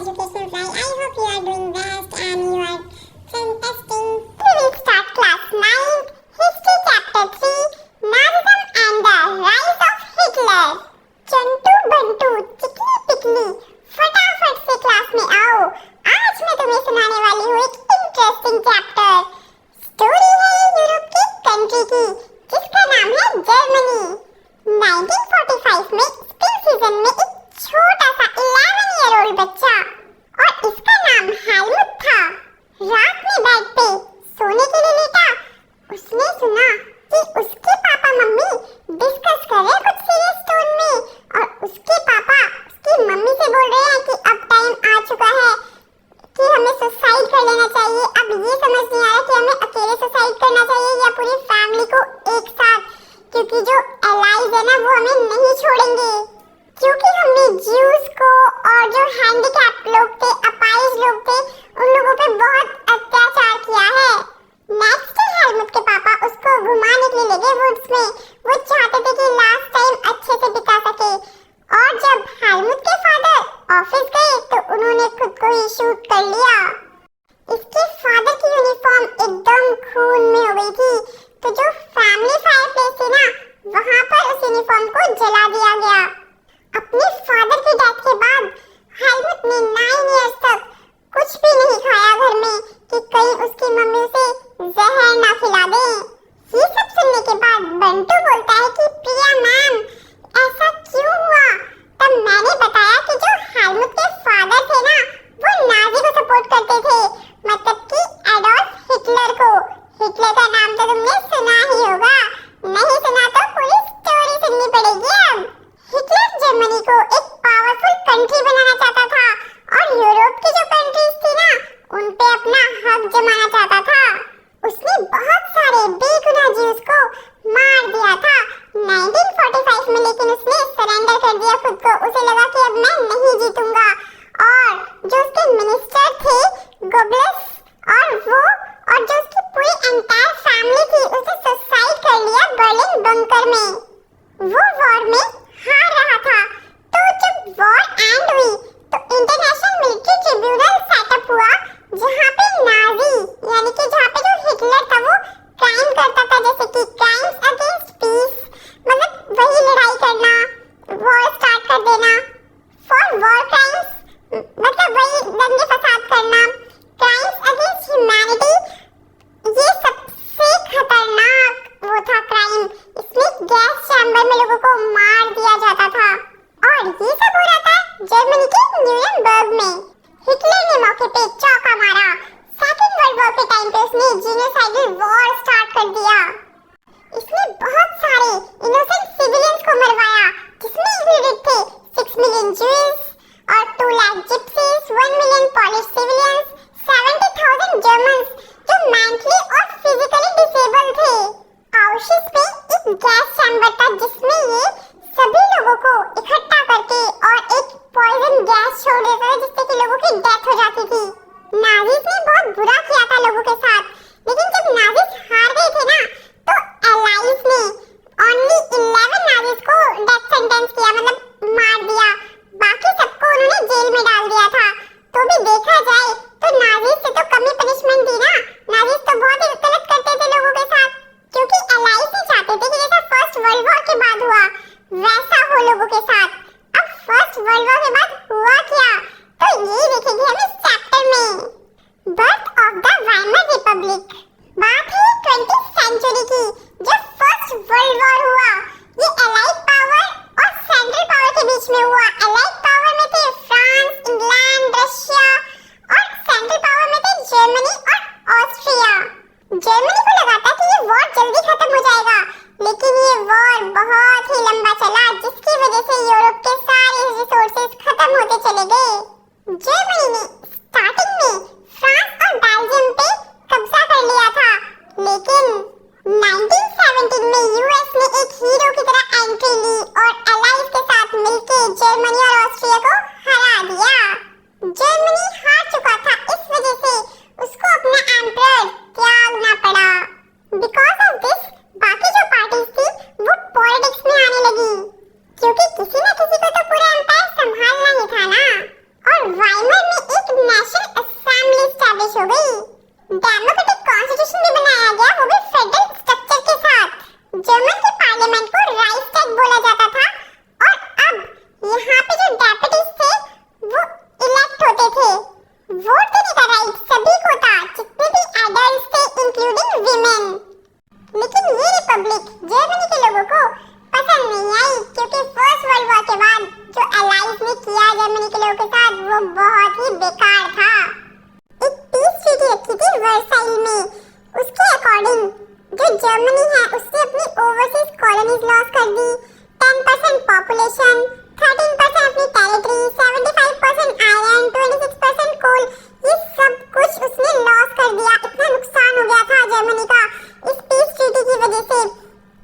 education fly. I hope you are doing best and you are fantastic. We will start class 9, history chapter 3, Nazism and the rise of Hitler. Chantu Bantu चिकनी पिकनी फटाफट से class में आओ। आज मैं तुम्हें सुनाने वाली हूँ एक इंटरेस्टिंग चैप्टर। स्टोरी है यूरोप की कंट्री की जिसका नाम है जर्मनी। 1945 में स्प्रिंग सीजन में एक छोटा सा 11 ईयर ओल्ड बच्चा और इसका नाम हेलमुट था। रात में बेड पे सोने के लिए लेटा उसने सुना कि उसके पापा मम्मी डिस्कस कर रहे कुछ सीरियस टोन में और उसके पापा उसकी मम्मी से बोल रहे हैं कि अब टाइम आ चुका है कि हमें सुसाइड कर लेना चाहिए। अब ये समझ नहीं आ रहा कि हमें अकेले सुसाइड करना चाहिए या पूरी फैमिली को एक साथ, क्योंकि जो एलाइज है ना वो हमें नहीं छोड़ेंगे, क्योंकि हमने ज्यूस को और जो हैंडीकैप लोग थे, अपाहिज लोग थे, उन लोगों पे बहुत अत्याचार किया है। नेक्स्ट डे हेलमुट के पापा उसको घुमाने के लिए ले गए वुड्स में। वो चाहते थे कि लास्ट टाइम अच्छे से बिता सके। और जब हेलमुट के फादर ऑफिस गए तो उन्होंने खुद को ही शूट कर लिया। इसके फादर की यूनिफॉर्म एकदम खून में हो गई थी, तो जो फैमिली फायरप्लेस थी ना वहां पर उस यूनिफॉर्म को जला दिया गया। अपने फादर की डेथ के बाद हेलमुट ने 9 इयर्स तक कुछ भी नहीं खाया घर में कि कहीं उसकी मम्मी उसे जहर ना खिला दे। ये सब सुनने के बाद बंटू बोलता है कि प्रिया मैम ऐसा क्यों हुआ। तब मैंने बताया कि जो हेलमुट के फादर थे ना वो नाजी को सपोर्ट करते थे, मतलब कि एडोल्फ हिटलर को। हिटलर का नाम तो तुमने सुना ही होगा, नहीं सुना तो पूरी स्टोरी सुननी पड़ेगी। अब हिटलर जर्मनी को एक पावरफुल कंट्री बनाना चाहता था और यूरोप की जो कंट्रीज थी ना उन पे अपना हक जमाना चाहता था। उसने बहुत सारे बेगुनाह ज्यूस को मार दिया था 1945 में, लेकिन उसने सरेंडर कर दिया खुद को। उसे लगा कि अब मैं नहीं जीतूंगा। और जो उसके मिनिस्टर थे गोबलेस और जो उसकी पूरी एंटायर फैमिली थी उसे सुसाइड कर लिया बर्लिन बंकर में। वो वॉर में हार रहा था, तो जब वॉर एंड हुई तो इंटरनेशनल मिलिट्री ट्रिब्यूनल सेटअप हुआ जहाँ पे नाजी यानी कि जहाँ पे जो हिटलर था वो क्राइम करता था, जैसे कि क्राइम्स अगेंस्ट पीस, मतलब वही लड़ाई करना, वॉर स्टार्ट कर देना, फॉर वॉर क्राइम्स मतलब वही दंगे फसाद करना, क्राइम्स अगेंस्ट ह्यूमैनिटी, ये सबसे खतरनाक वो था क्राइम। इसमें गैस चैम्बर में लोगों को मार दिया जाता था और ये सब हो रहा था जर्मनी के न्यूरेमबर्ग में। हिटलर ने मौके पे चौका मारा। सेकंड वर्ल्ड वॉर के टाइम पे उसने जीनोसाइडल वॉर स्टार्ट कर दिया। इसने बहुत सारे इनोसेंट सिविलियंस को मरवाया, जिसमें इंक्लूडेड थे 6 मिलियन ज्यूस और 2 lakh gypsies, 1 million polish civilians, 70,000 Germans जो मेंटली और फिजिकली डिसेबल थे। आउशविट्ज में एक गैस चैम्बर था जिसमें ये सभी लोगों को इकट्ठा करके और एक पॉइजन गैस छोड़ देता था जिससे कि लोगों की डेथ हो जाती थी। नाजीज ने बहुत बुरा किया था लोगों के साथ, लेकिन जब नाजीज हार गए थे ना तो एलाइज ने ओनली 11 नाजीज को डेथ सेंटेंस किया, मतलब मार दिया। बाकी सबको उन्होंने जेल में डाल दिया था। तो भी देखा जाए तो नाजीज से तो कमी पनिशमेंट दी ना। नाजीज तो बहुत ही गलत करते थे लोगों के साथ, क्योंकि एलाइज नहीं चाहते थे कि जैसा फर्स्ट वर्ल्ड वॉर के बाद हुआ वैसा हो लोगों के साथ। अब फर्स्ट वर्ल्ड वॉर के बाद हुआ क्या, तो ये देखेंगे हम इस चैप्टर में। Birth of the Weimar Republic. बात है 20th सेंचुरी की, जब फर्स्ट वर्ल्ड वॉर हुआ। ये एलाइड पावर और सेंट्रल पावर के बीच में हुआ। एलाइड पावर में थे फ्रांस, इंग्लैंड, रशिया और सेंट्रल पावर में थे जर्मनी और ऑस्ट्रिया। जर्मनी को लगा था कि ये वॉर जल्दी खत्म हो जाएगा, लेकिन ये वॉर बहुत ही लंबा चला, जिसकी वजह से यूरोप के सारे रिसोर्सेज खत्म होते चले गए। जर्मनी ने स्टार्टिंग में फ्रांस और बेल्जियम पे कब्जा कर लिया था, लेकिन 1917 में यूएस ने एक हीरो की तरह एंट्री ली और एलाइज के साथ मिलकर जर्मनी और ऑस्ट्रिया को हरा दिया। जर्मनी हार चुका था, इस वजह से उसको अपना एम्परर त्यागना पड़ा। बिकॉज ऑफ दिस बाकी जो पार्टीज थी वो पॉलिटिक्स में आने लगी, क्योंकि किसी न किसी को तो पूरा एम्पायर संभालना ही था ना। और वाइमर में जर्मनी के लोगों के साथ वो बहुत ही बेकार था। एक पीस ट्रीटी रखी थी वर्साइल में। उसके अकॉर्डिंग जो जर्मनी है उसने अपनी ओवरसीज कॉलोनीज लॉस कर दी, 10% पॉपुलेशन, 13% अपनी टेरिटरी, 75% आयरन, 26% कोल, ये सब कुछ उसने लॉस कर दिया। इतना नुकसान हो गया था जर्मनी का इस पीस ट्रीटी की वजह से।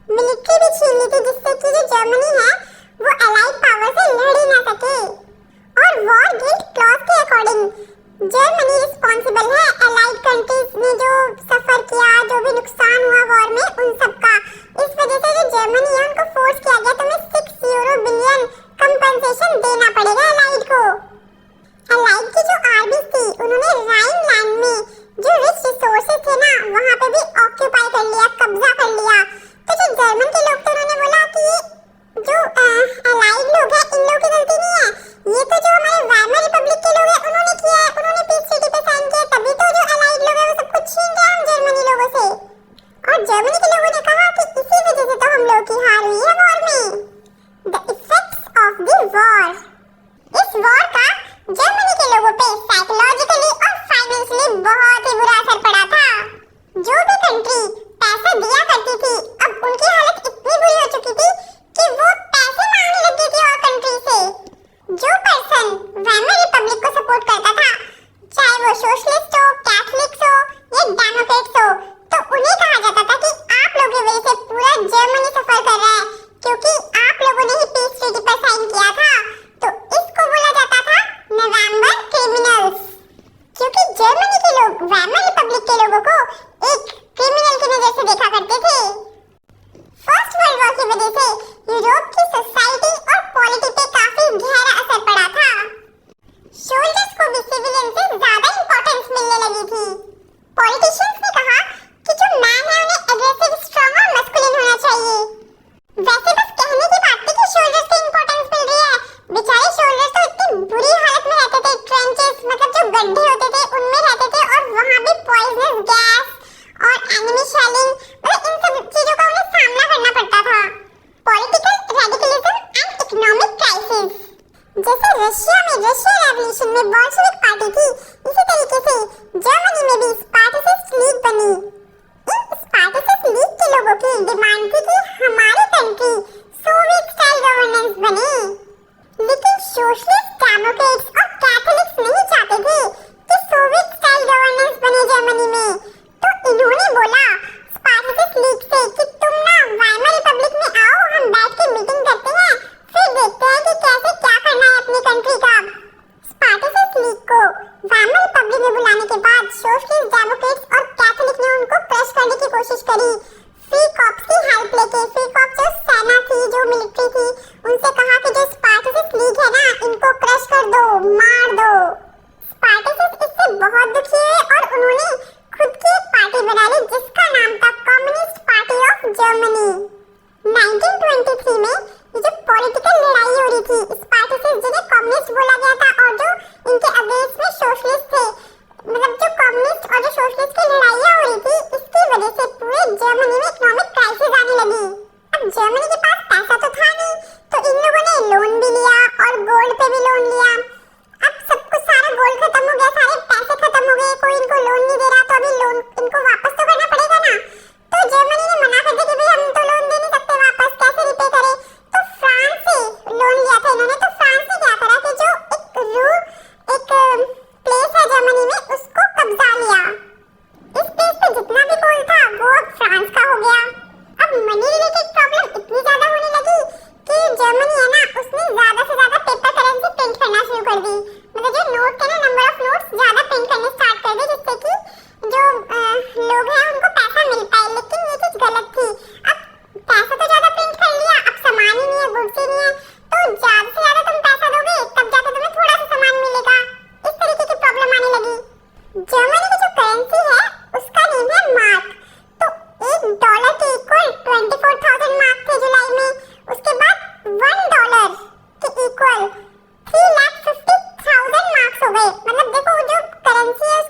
मिलिट्री भी छीन ली थी जिससे कि जो जर्मनी है वो अलाइड पावर से लड़ ही ना सके। और वॉर गिल्ट क्लॉज के अकॉर्डिंग जर्मनी रिस्पॉन्सिबल है अलाइड कंट्रीज ने जो सफर किया, जो भी नुकसान हुआ वॉर में, उन सब का। इस वजह से जो जर्मनी है उनको फोर्स किया गया तुम्हें 6 यूरो बिलियन कंपनसेशन देना पड़ेगा अलाइड को। अलाइड की जो आर्मी थी उन्होंने राइनलैंड में जो रिच रिसोर्सेज थे ना वहां पे भी ऑक्यूपाई कर लिया, कब्जा कर लिया। तो जो जर्मन के लोग थे उन्होंने बोला कि ये जो अलाइड लोग हैं इन लोगों की गलती नहीं है, ये तो जो हमारे वाइमर रिपब्लिक के लोग हैं उन्होंने किया है, उन्होंने पीस ट्रीटी पे साइन किया, तभी तो जो अलाइड लोग हैं वो सब कुछ छीन रहे हैं हम जर्मनी लोगों से। और जर्मनी के लोगों ने कहा कि इसी वजह से तो हम लोग की हार हुई है वॉर में। The effects of the war, इस वॉर का जर्मनी के लोगों पे साइकोलॉजिकली और फाइनेंशियली बहुत ही बुरा असर पड़ा था। जो भी कंट्री पैसा दिया करती थी अब उनकी हालत इतनी बुरी हो चुकी थी कि वो पैसे मांगने लगी थी और कंट्री से। जो पर्सन वाइमर रिपब्लिक को सपोर्ट करता था, चाहे वो सोशलिस्ट हो, कैथलिक्स हो या डेमोक्रेट्स हो, तो उन्हें कहा जाता था कि आप लोगों की वजह से पूरा जर्मनी सफर कर रहा है क्योंकि आप लोगों ने ही पीस ट्रीटी पर साइन किया था। तो इसको बोला जाता था नवंबर क्रिमिनल्स, क्योंकि जर्मनी के लोग वाइमर रिपब्लिक के लोगों को एक क्रिमिनल की नजर से देखा करते थे। फर्स्ट वर्ल्ड वॉर की वजह से यूरोप की सोसाइटी और पॉलिटी पे काफी गहरा असर पड़ा था। सोल्जर्स को भी सिविलियन से ज्यादा इंपॉर्टेंस मिलने लगी थी। पॉलिटिशियंस ने कहा कि जो मैन है उन्हें एग्रेसिव, स्ट्रांग और मस्कुलिन होना चाहिए। वैसे बस कहने की बात थी कि सोल्जर्स को इंपॉर्टेंस मिल रही है, बेचारे सोल्जर्स तो इतनी बुरी हालत में रहते थे, ट्रेंचेस मतलब जो गड्ढे होते थे उनमें रहते थे और वहां भी पॉइजनस गैस और एनिमी शेलिंग, मतलब इन सब चीजों का उन्हें सामना करना पड़ता था। Political radicalism and economic crisis, जैसे रशिया में रशियन रेवोल्यूशन में बोल्शेविक पार्टी थी, इसी तरीके से जर्मनी में भी स्पार्टसिस्ट लीग बनी। इन स्पार्टसिस्ट लीग के लोगों की डिमांड थी कि हमारी कंट्री सोवियत स्टाइल गवर्नेंस बने, लेकिन सोशलिस्ट, डेमोक्रेट्स और कैथोलिक्स नहीं चाहते थे कि सोवियत स्टाइल गवर्नेंस बने जर्मनी में। तो इन्होंने बोला स्पार्टसिस्ट लीग से कि तुम ना वाइमर रिपब्लिक में आओ, हम बैठ के मीटिंग करते हैं, फिर देखते हैं कि कैसे क्या करना है अपनी कंट्री का। स्पार्टसिस्ट लीग को वाइमर रिपब्लिक में बुलाने के बाद सोशलिस्ट, डेमोक्रेट्स और कैथोलिक ने उनको क्रश करने की कोशिश करी। फ्री कॉप्स की हेल्प लेके, फ्री कॉप्स जो सेना थी, जो मिलिट्री थी, उनसे कहा कि जो स्पार्टसिस्ट लीग है ना इनको क्रश कर दो, मार दो। स्पार्टसिस्ट इससे बहुत दुखी हुए और उन्होंने खुद की एक पार्टी बना ली जिसका नाम था कम्युनिस्ट पार्टी ऑफ जर्मनी। 1923 में ये जो पॉलिटिकल लड़ाई हो रही थी, स्पार्टसिस्ट जिन्हें कम्युनिस्ट बोला गया था और जो इनके अगेंस्ट में सोशलिस्ट थे, मतलब जो कम्युनिस्ट और जो सोशलिस्ट की लड़ाइयाँ हो रही थी, इसकी वजह से पूरे जर्मनी में इकोनॉमिक क्राइसिस आने लगी। अब जर्मनी के पास पैसा तो था नहीं, तो इन लोगों ने लोन भी लिया और गोल्ड पे भी लोन लिया। अब सब कुछ सारा गोल्ड खत्म हो गया, सारे पैसे खत्म हो गए, कोई इनको लोन नहीं दे रहा, तो अभी लोन इनको वापस तो करना पड़ेगा ना। तो जर्मनी ने मना कर दिया कि भाई हम तो लोन दे नहीं सकते वापस, कैसे रिपे करें। तो फ्रांस से लोन लिया था इन्होंने। तो फ्रांस ने क्या करा कि जो एक प्लेस है जर्मनी में उसको कब्जा लिया। इस प्लेस पे जितना भी गोल्ड था वो अब फ्रांस का हो गया। अब मनी रिलेटेड प्रॉब्लम इतनी ज्यादा होने लगी कि जर्मनी है ना उसने ज्यादा से ज्यादा पेपर करेंसी प्रिंट करना शुरू कर दी, मतलब जो नोट थे ना नंबर ऑफ नोट्स ज्यादा प्रिंट करने स्टार्ट कर दी, जिससे कि जो लोग हैं उनको पैसा मिल पाए। लेकिन ये चीज गलत थी। अब पैसा तो ज्यादा प्रिंट कर लिया, अब सामान ही नहीं है, गुड्स ही नहीं है, तो ज्यादा से ज्यादा तुम पैसा दोगे तब जाकर तुम्हें थोड़ा सा सामान मिलेगा। इस तरीके की प्रॉब्लम आने लगी। जर्मनी की जो करेंसी है उसका नेम है मार्क। तो $1 के इक्वल 24,000 मार्क थे जुलाई में। उसके बाद $1 के इक्वल 3,50,000 मार्क्स हो गए। मतलब देखो जो करेंसी है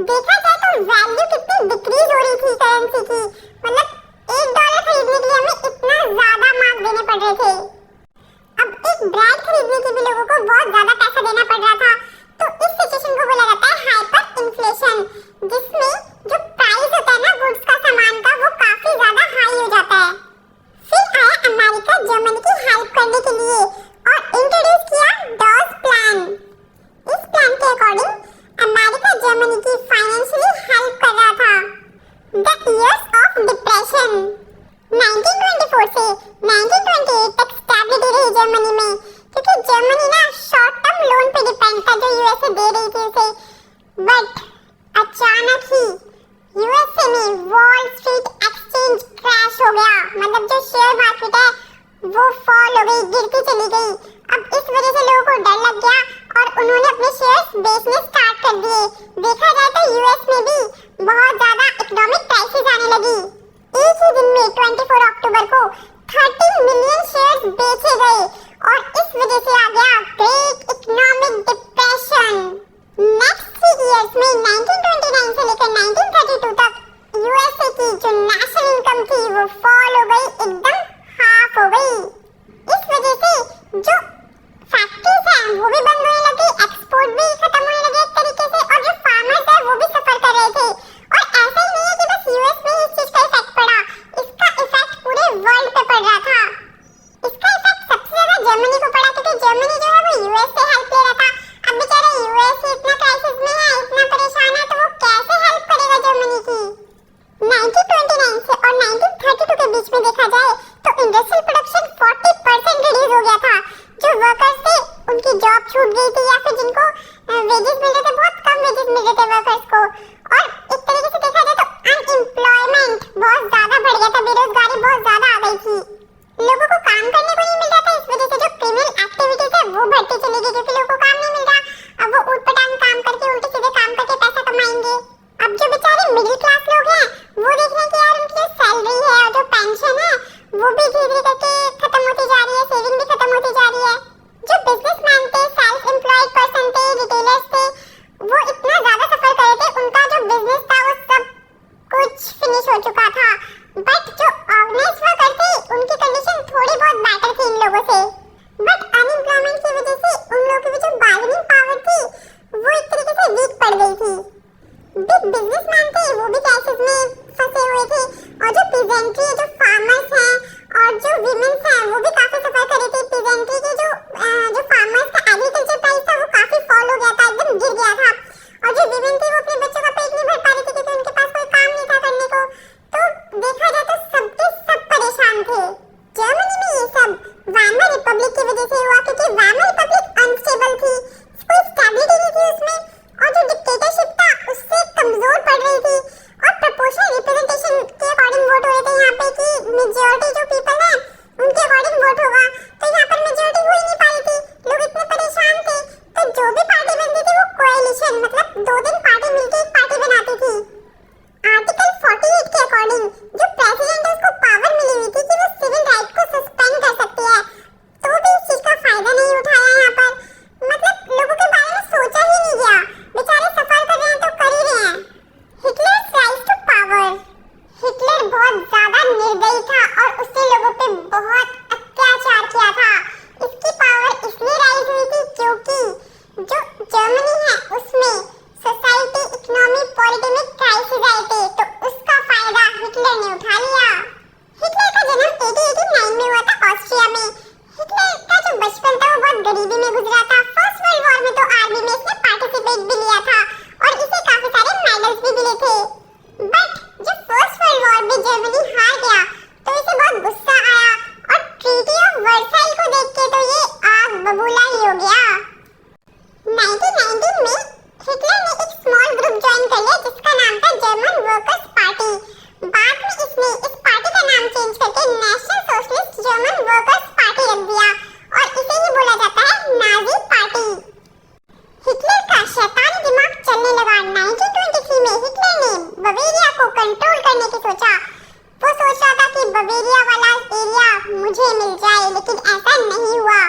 देखा जाए तो वैल्यू कितनी डिक्रीज हो रही थी करेंसी की, मतलब $1 खरीदने के लिए हमें इतना ज्यादा मार्क देने पड़ रहे थे। अब एक ब्रेड खरीदने के भी लोगों को बहुत ज्यादा पैसा देना पड़ रहा था। तो इस सिचुएशन को बोला जाता है हाइपर इन्फ्लेशन, जिसमें जो प्राइस होता है ना गुड्स का, सामान का, वो काफी ज्यादा हाई हो जाता है। फिर आया अमेरिका जर्मनी की हेल्प करने के लिए और इंट्रोड्यूस किया डॉस प्लान। इस प्लान के अकॉर्डिंग अमेरिका जर्मनी की फाइनेंशियली हेल्प कर रहा था। द इयर्स ऑफ डिप्रेशन 1924 से 1928 तक स्टेबिलिटी रही जर्मनी में, क्योंकि जर्मनी ना शॉर्ट टर्म लोन पे डिपेंड था जो यूएसए दे रही थी उसे। बट अचानक ही यूएसए में वॉल स्ट्रीट एक्सचेंज क्रैश हो गया, मतलब जो शेयर मार्केट है वो फॉल हो गई, गिरती चली गई। अब इस वजह से लोगों को डर लग गया और उन्होंने अपने शेयर्स बेचने स्टार्ट कर दिए। देखा जाए तो यूएस में भी बहुत ज्यादा इकोनॉमिक क्राइसिस आने लगी। एक ही दिन में 24 अक्टूबर को 30 मिलियन शेयर्स बेचे गए और इस वजह से आ गया great economic depression. Next 3 years में 1929 से लेकर 1932 तक यूएसए की जो नेशनल इनकम थी वो फॉल हो गई, एकदम हाफ हो गई। इस वजह से जो फैक्ट्रीज हैं वो भी बंद होने लगी, एक्सपोर्ट भी खत्म होने लगे एक तरीके से, और जो फार्मर्स हैं वो भी सफर कर रहे थे। और ऐसा ही नहीं है कि बस यूएस में इस चीज का इफेक्ट पड़ा, इसका इफेक्ट पूरे वर्ल्ड पे पड़ रहा था। इसका इफेक्ट सबसे ज्यादा जर्मनी को पड़ा, क्योंकि जर्मनी जो है वो यूएस से हेल्प ले रहा था। अब बेचारा यूएस ही इतना क्राइसिस में है, इतना परेशान है, तो वो कैसे हेल्प करेगा जर्मनी की। 1929 से और 1932 के बीच में देखा जाए तो इंडस्ट्रियल प्रोडक्शन 40% रिड्यूस हो गया था। जो वर्कर्स थे उनकी जॉब छूट गई थी, या फिर जिनको वेजेस मिल रहे थे बहुत कम वेजेस मिल रहे थे वर्कर्स को। और एक तरीके से देखा जाए तो अनएम्प्लॉयमेंट बहुत ज्यादा बढ़ गया था, बेरोजगारी बहुत ज्यादा आ गई थी, लोगों को काम करने को नहीं मिल रहा था। इस वजह से जो क्रिमिनल एक्टिविटीज है वो बढ़ती चली गई, क्योंकि लोगों को काम नहीं मिल रहा। अब वो उटपटांग काम करके, उल्टे सीधे काम करके पैसा कमाएंगे। अब जो बेचारे मिडिल क्लास लोग हैं वो देख रहे हैं कि यार उनकी सैलरी है और जो पेंशन है वो भी धीरे धीरे करके खत्म होती जा रही है, सेविंग भी खत्म होती जा रही है। जो बिजनेसमैन थे, सेल्फ एम्प्लॉयड पर्सन थे, रिटेलर्स थे, वो इतना ज्यादा सफर कर रहे थे, उनका जो बिजनेस था वो सब कुछ फिनिश हो चुका था। बट जो ऑर्गेनाइज्ड वर्कर थे उनकी कंडीशन थोड़ी बहुत बेटर थी इन लोगों से। बट अनएम्प्लॉयमेंट की वजह से उन लोगों की जो बार्गेनिंग पावर थी वो एक तरीके से वीक पड़ गई थी। बिग बिजनेसमैन थे वो भी क्राइसिस में फंसे हुए थे, और जो पीजेंट्री जो फार्मर्स हैं और जो विमेन्स हैं वो भी काफी सफर कर रही थी। पीजेंट्री के जो फार्मर्स का एग्रीकल्चर प्राइस था वो काफी फॉल हो गया था, एकदम गिर गया था। और जो विमेन थी वो अपने बच्चों का पेट नहीं भर पा रही थी, क्योंकि उनके पास कोई काम नहीं था करने को। तो देखा जाए तो सबके सब परेशान थे। जर्मनी में ये सब वाइमर रिपब्लिक की वजह से हुआ, क्योंकि वाइमर रिपब्लिक अनस्टेबल थी, कोई स्टेबिलिटी नहीं थी उसमें, और जो डिक्टेटरशिप था उससे कमजोर पड़ रही थी। और प्रोपोर्शनल रिप्रेजेंटेशन के अकॉर्डिंग वोट हो रहे थे यहाँ पे, कि मेजॉरिटी जो पीपल है उनके अकॉर्डिंग वोट होगा, तो यहाँ पर मेजॉरिटी हो ही नहीं पाई थी, लोग इतने परेशान थे। तो जो भी पार्टी बनती थी वो कोएलिशन, मतलब 2-3 पार्टी मिलकर एक पार्टी बनाती थी। आर्टिकल 48 के अकॉर्डिंग जो प्रेसिडेंट है उसको पावर मिली हुई थी कि वो सिविल राइट को सस्पेंड कर सकती है, तो भी इस चीज का फायदा नहीं उठाया यहाँ पर। मतलब लोगों के बारे में सोचा ही नहीं गया, बेचारे सफर कर रहे हैं तो कर ही रहे हैं। Hitler rise to power. Hitler बहुत ज्यादा निर्दयी था और उसने लोगों पे बहुत अत्याचार किया था। इसकी पावर इसलिए राइज हुई थी क्योंकि जो जर्मनी है उसमें सोसाइटी, इकोनॉमी, पॉलिटी में क्राइसिस आए थे, तो उसका फायदा हिटलर ने उठा लिया। हिटलर का जन्म 1889 में हुआ था ऑस्ट्रिया में। हिटलर का जो बचपन था वो बहुत गरीबी में गुजरा था। फर्स्ट वर्ल्ड वॉर में तो आर्मी में इसने पार्टिसिपेट भी लिया था और इसे काफी सारे मेडल्स भी मिले थे। बट जब फर्स्ट वर्ल्ड वॉर में जर्मनी हार गया तो इसे बहुत गुस्सा आया और ट्रीटी ऑफ वर्साइल को देख के तो ये आग बबूला ही हो गया। 1919 में हिटलर ने एक स्मॉल ग्रुप ज्वाइन कर लिया जिसका नाम था जर्मन वर्कर्स पार्टी। बाद में इसने इस पार्टी का नाम चेंज करके national socialist German workers party रख दिया और इसे ही बोला जाता है नाजी पार्टी। हिटलर का शैतानी दिमाग चलने लगा। 1923 में हिटलर ने बवेरिया को कंट्रोल करने की सोचा। वो सोच रहा था कि बवेरिया वाला एरिया मुझे मिल जाए, लेकिन ऐसा नहीं हुआ।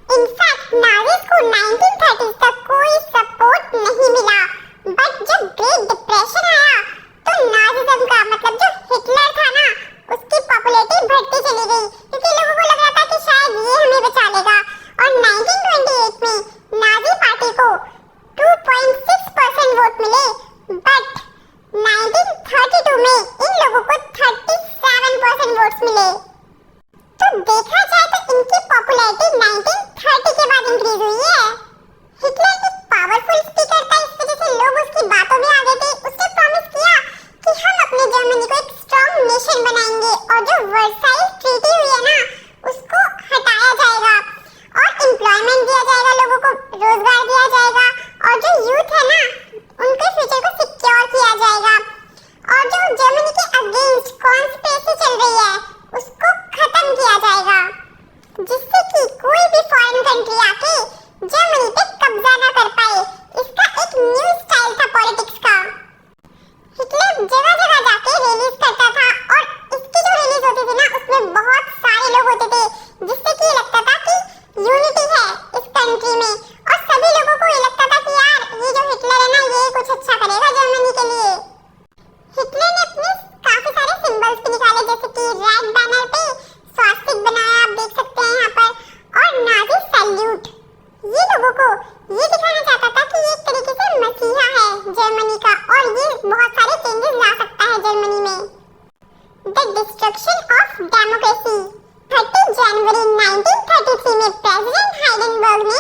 इनफैक्ट नाजीज को 1930 तक कोई सपोर्ट नहीं मिला। बट जब ग्रेट डिप्रेशन आया तो नाजिज्म का मतलब जो हिटलर था ना, उसकी पॉपुलैरिटी बढ़ती चली गई क्योंकि लोगों को लग रहा था कि शायद ये हमें बचा लेगा। और 1928 में नाजी पार्टी को 2.6% वोट मिले, बट 1932 में इन लोगों को 37% वोट्स मिले। तो देखा जाए तो इनकी पॉपुलैरिटी 1930 के बाद इंक्रीज हुई है। हिटलर एक पावरफुल स्पीकर था, इस वजह से लोग उसकी बातों में आ गए थे। उसने प्रॉमिस किया कि हम अपने जर्मनी को एक स्ट्रॉन्ग नेशन बनाएंगे और जो वर्साइल ट्रीटी हुई है ना, उसको हटाया जाएगा और एम्प्लॉयमेंट दिया जाएगा, लोगों को रोजगार दिया जाएगा और जो यूथ है ना, उनके फ्यूचर को सिक्योर किया जाएगा और जो जर्मनी के अगेंस्ट कॉन्स्पिरेसी चल रही है उसको खत्म किया जाएगा, जिससे कि कोई भी फॉरेन कंट्री आके जर्मनी पे कब्जा ना कर पाए। इसका एक न्यू स्टाइल था पॉलिटिक्स का। हिटलर जगह जगह जाके रैलीज करता था और इसकी जो रैलीज होती थी ना, उसमें बहुत सारे लोग होते थे, जिससे कि लगता था कि यूनिटी है इस कंट्री में और सभी लोगों को ये लगता था कि यार ये जो हिटलर है ना, ये कुछ अच्छा करेगा जर्मनी के लिए। हिटलर ने अपने काफी सारे सिंबल्स भी निकाले, जैसे कि रेड बैनर पे स्वास्तिक बनाया, आप देख सकते हैं यहाँ पर, और नाजी सैल्यूट। ये लोगों को ये दिखाना चाहता था कि ये एक तरीके से मसीहा है जर्मनी का और ये बहुत सारे चेंजेस ला सकता है जर्मनी में। The destruction of democracy. 30 जनवरी 1933 में प्रेसिडेंट हाइडेनबर्ग ने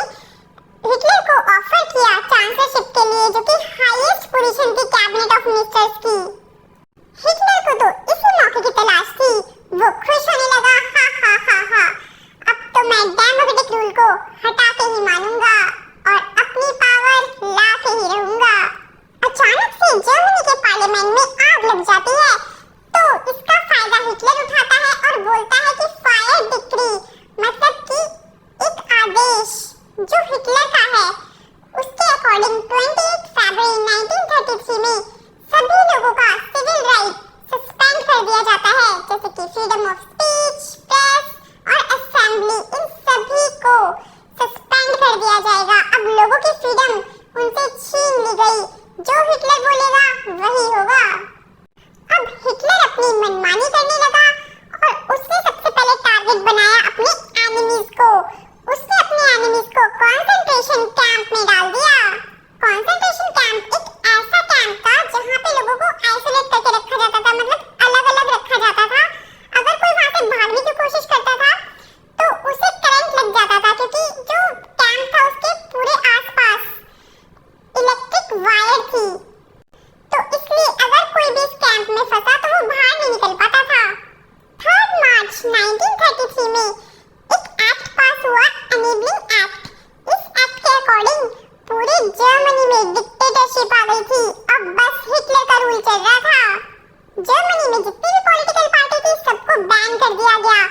हिटलर को ऑफर किया चांसलरशिप के लिए, जो कि हाईएस्ट पोजीशन थी कैबिनेट ऑफ मिनिस्टर्स की। हिटलर को तो इसी मौके की तलाश थी। वो खुश होने लगा, हा हा हा हा, अब तो मैं डेमोक्रेटिक रूल को हटा के ही मानूंगा और अपनी पावर ला के ही रहूंगा। अचानक से जर्मनी के पार्लियामेंट में आग लग जाती है, तो इसका फायदा हिटलर उठाता है और बोलता है कि फायर डिक्री, मतलब कि एक आदेश जो हिटलर का है, उसके अकॉर्डिंग 28 फरवरी 1933 में सभी लोगों का सिविल राइट सस्पेंड कर दिया जाता है, जैसे कि फ्रीडम ऑफ स्पीच, प्रेस और असेंबली, इन सभी को सस्पेंड कर दिया जाएगा। अब लोगों की फ्रीडम उनसे छीन ली गई, जो हिटलर बोलेगा वही होगा। अब हिटलर अपनी मनमानी करने लगा और उसने सबसे पहले टारगेट बनाया अपने एनिमीज को। उसने अपने एनिमीज को कंसंट्रेशन कैंप में डाल दिया। कंसंट्रेशन कैंप एक ऐसा कैंप था जहाँ पे लोगों को आइसोलेट करके रखा जाता था, मतलब अलग-अलग रखा जाता था। अगर कोई वहाँ से भागने की कोशिश करता था तो उसे करंट लग जाता था, क्योंकि जो कैंप था उसके पूरे आसपास इलेक्ट्रिक वायर थी, तो इसलिए अगर कोई भी इस कैंप में फंसा तो वो बाहर नहीं निकल पाता था। 3 मार्च 1933 में एक एक्ट पास हुआ, एनेबलिंग एक्ट। इस एक्ट के अकॉर्डिंग पूरे जर्मनी में डिक्टेटरशिप आ गई थी। अब बस हिटलर का रूल चल रहा था। जर्मनी में जितनी भी पॉलिटिकल पार्टी थी सबको बैन कर दिया गया।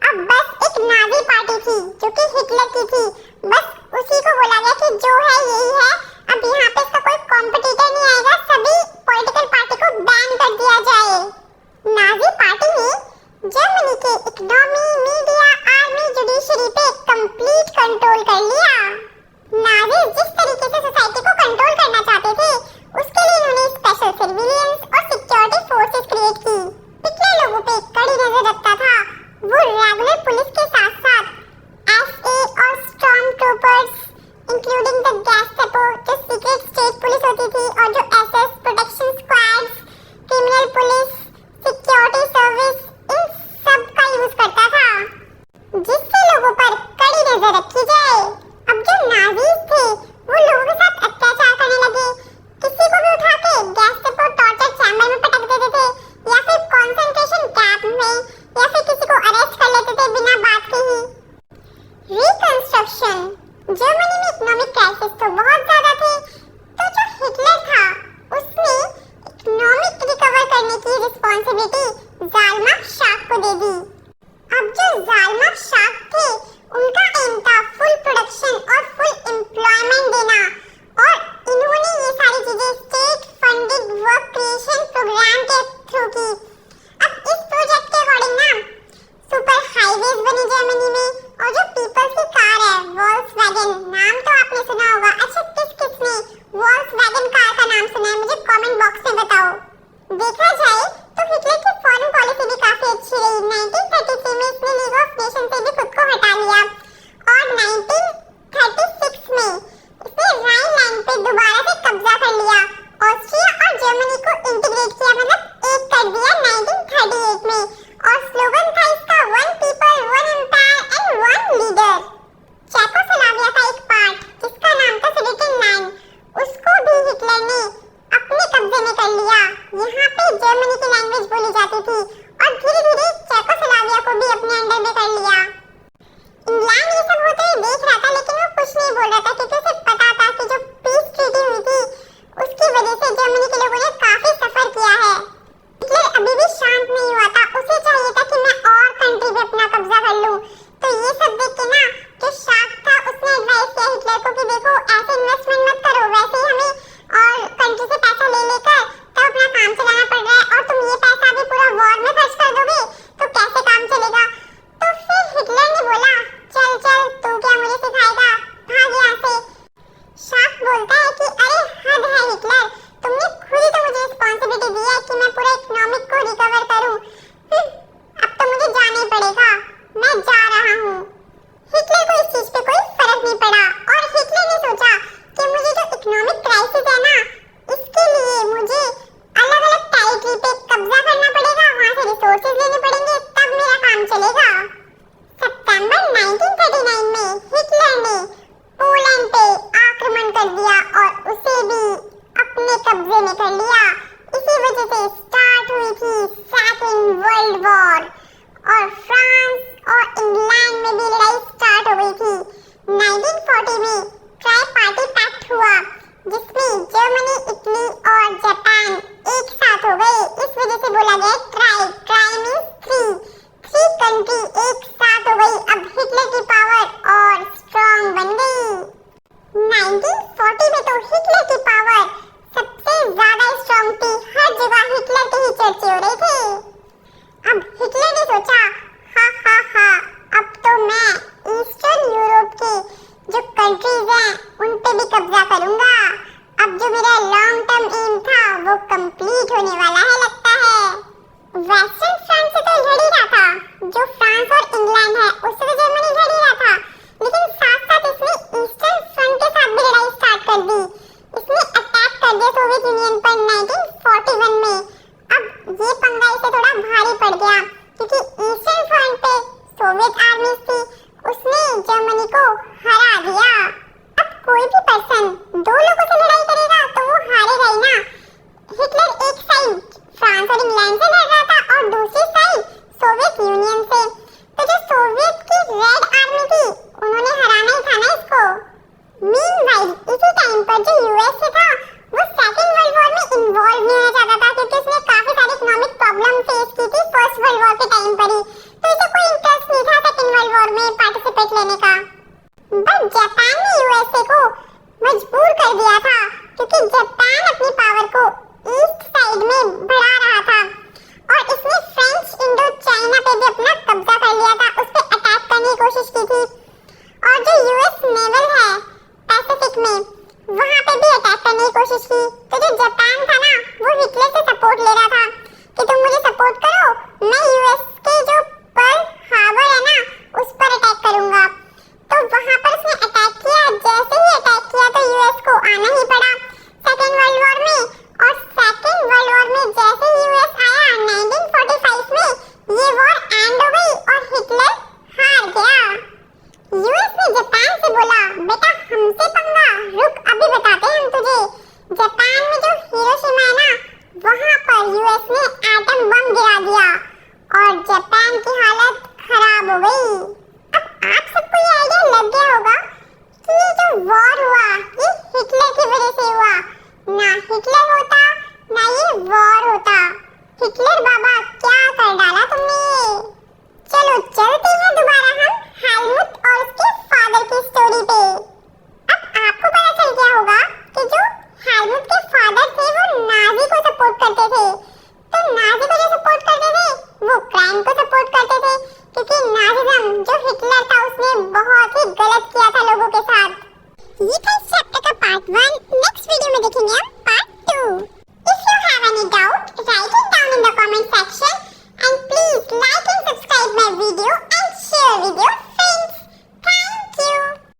अब बस एक नाजी पार्टी थी जो कि हिटलर की थी, बस उसी को बोला गया कि जो है यही है, अब यहाँ पे इसका कोई कॉम्पिटिटर नहीं आएगा, सभी पॉलिटिकल पार्टी को बैन कर दिया जाए। नाजी पार्टी ने जर्मनी के इकोनॉमी, मीडिया, आर्मी, जुडिशरी पे कंप्लीट कंट्रोल कर लिया। नाजी जिस तरीके से सोसाइटी को कंट्रोल करना चाहते थे, उसके लिए उन्होंने स्पेशल सर्विलेंस और सिक्योरिटी फोर्सेस क्रिएट की। हिटलर लोगों पे कड़ी नजर रखता था। वो रेगुलर पुलिस के साथ-साथ एसए और storm troopers, including the Gestapo, जो सीक्रेट स्टेट पुलिस होती थी, और जो SS, protection squads, criminal police, security service, इन सब का यूज करता था, जिससे लोगों पर कड़ी नजर रखी जाए। अब जो नाजीज थे वो लोगों के साथ अत्याचार करने लगे। किसी को भी उठा के गैस्टापो टॉर्चर चैम्बर में पटक देते थे, या फिर कंसंट्रेशन कैंप में, या फिर किसी को अरेस्ट कर लेते थे बिना बात के ही। रिकंस्ट्रक्शन। जर्मनी में इकोनॉमिक क्राइसिस तो बहुत ज्यादा थे, तो जो हिटलर था उसने इकोनॉमिक रिकवर करने की रिस्पांसिबिलिटी ज़ाल्माख शाख को दे दी। अब जो ज़ाल्माख शाख थे उनका एम था फुल प्रोडक्शन और फुल एम्प्लॉयमेंट देना, और इन्होंने ये सारी चीजें state funded work creation programme के थ्रू की। अब इस प्रोजेक्ट के अकॉर्डिंग ना सुपर हाईवेज बनी जर्मनी में, और जो पीपल्स की कार है वॉल्क्सवैगन, नाम तो आपने सुना होगा। अच्छा, किस किसने वॉल्क्सवैगन कार का नाम बॉक्स में बताओ। देखा जाए तो हिटलर की फॉरेन पॉलिसी भी काफी अच्छी रही। 1933 में इसने लीग ऑफ नेशन से भी खुद को हटा लिया और 1936 में इसने राइनलैंड पे दोबारा से कब्जा कर लिया। ऑस्ट्रिया और जर्मनी को इंटीग्रेट किया, मतलब एक कर दिया 1938 में। और स्लोगन था इसका one people one empire and one leader. Czechoslovakia का एक पार्ट जिसका नाम था सुडेटेनलैंड, उसको भी हिटलर ने अपने कब्जे में कर लिया। यहाँ पे जर्मनी की लैंग्वेज बोली जाती थी और धीरे-धीरे चेकोस्लोवाकिया को भी अपने अंडर में कर लिया। इंग्लैंड ये सब होते हुए देख रहा था, लेकिन वो कुछ नहीं बोल रहा था क्योंकि उसे पता था कि जो पीस ट्रीटी हुई थी उसकी वजह से जर्मनी के लोगों ने काफी सफर किया है। हिटलर अभी भी शांत नहीं हुआ था, उसे चाहिए था कि मैं और कंट्री पे अपना कब्जा कर लूं। तो ये सब देख के ना जो शार्क था उसने एडवाइस किया हिटलर को कि देखो ऐसे इन्वेस्टमेंट मत करो, वैसे ही हमें और कंट्री से पैसा ले लेकर तब अपना काम चलाना पड़ रहा है और तुम ये पैसा भी पूरा वॉर में खर्च कर दोगे तो कैसे काम चलेगा। तो फिर हिटलर ने बोला चल चल तू क्या मुझे सिखाएगा, भाग यहाँ से। शार्क बोलता है कि अरे हद है हिटलर, तुमने खुद ही तो मुझे रिस्पांसिबिलिटी दी है कि मैं पूरा इकोनॉमिक को रिकवर करूं। अब तो मुझे जाना ही पड़ेगा, मैं जा रहा हूँ। हिटलर को इस चीज पे कोई फर्क नहीं पड़ा और हिटलर ने सोचा कि मुझे जो इकोनॉमिक क्राइसिस है ना, इसके लिए मुझे अलग-अलग टेरिटरी पे कब्जा करना पड़ेगा, वहाँ से रिसोर्सेज लेने पड़ेंगे, तब मेरा काम चलेगा। सितंबर 1939 में हिटलर ने पोलैंड पे आक्रमण कर दिया और उसे भी अपने कब्जे में कर लिया। इसी वजह से स्टार्ट हुई थी सेकेंड वर्ल्ड वॉर और फ्रांस और इंग्लैंड में भी लड़ाई स्टार्ट हो गई थी। 1940 में ट्राई-पार्टी पैक्ट हुआ जिसमें जर्मनी, इटली और जापान एक साथ हो गए। इस वजह से बोला गया try. Try means three country एक साथ हो गई। अब हिटलर की पावर और स्ट्रांग बन गई। 1940 में तो हिटलर की पावर सबसे ज्यादा स्ट्रांग थी, हर जगह हिटलर के ही चर्चे हो रहे थे। अब हिटलर ने सोचा हा अब तो मैं ईस्टर्न यूरोप के जो कंट्रीज हैं उन पे भी कब्जा करूंगा। अब जो मेरा लॉन्ग टर्म एम था वो कंप्लीट होने वाला है लगता है। वेस्टर्न फ्रंट से तो लड़ ही रहा था, जो फ्रांस और इंग्लैंड है उससे तो जर्मनी लड़ ही रहा था, लेकिन साथ साथ इसने ईस्टर्न फ्रंट के साथ भी लड़ाई स्टार्ट कर दी। इसने अटैक कर दिया सोवियत यूनियन पर 1941 में। अब ये पंगा इसे थोड़ा भारी पड़ गया क्योंकि ईस्टर्न फ्रंट पे सोवियत आर्मी थी, उसने जर्मनी को हरा दिया। अब कोई भी पर्सन दो लोगों से लड़ाई करेगा तो वो हारेगा ही ना। हिटलर एक साइड फ्रांस और इंग्लैंड से लड़ रहा था और दूसरी साइड सोवियत यूनियन से। तो जो सोवियत की रेड आर्मी थी उन्होंने हराना ही था ना इसको। मीनवाइल इसी टाइम पर जो यूएसए था वो सेकेंड वर्ल्ड वॉर में इन्वॉल्व नहीं होना चाहता था क्योंकि उसने काफी सारी इकोनॉमिक प्रॉब्लम फेस की थी फर्स्ट वर्ल्ड वॉर के टाइम पर ही, तो इसे कोई इंटरेस्ट नहीं था सेकेंड वर्ल्ड वॉर में पार्टिसिपेट लेने का। बट जापान ने यूएसए को मजबूर कर दिया था क्योंकि जापान अपनी पावर को ईस्ट साइड में बढ़ा रहा था और इसने फ्रेंच इंडो चाइना पे भी अपना कब्जा कर लिया था, उस पे अटैक करने की कोशिश की थी। और जो यूएस नेवल है पैसिफिक में वहां पे भी अटैक करने की कोशिश की। तो जो जापान था ना वो हिटलर से सपोर्ट ले रहा था कि तुम मुझे सपोर्ट करो, मैं यूएस के जो पर्ल हार्बर है ना उस पर अटैक करूंगा। तो वहां पर उसने अटैक किया। जैसे ही अटैक किया तो यूएस को आना ही पड़ा सेकेंड वर्ल्ड वॉर में। और सेकेंड वर्ल्ड वॉर में जैसे यूएस आया 1945 में ये वॉर एंड हो गई और हिटलर हार गया। यूएस ने जापान से बोला बेटा हमसे पंगा, रुक अभी बताते हैं हम तुझे। जापान में जो हिरोशिमा है ना वहां पर यूएस ने एटम बम गिरा दिया और जापान की हालत खराब हो गई। अब आप सबको ये आइडिया लग गया होगा कि ये जो वॉर हुआ ये हिटलर की वजह से हुआ। ना हिटलर होता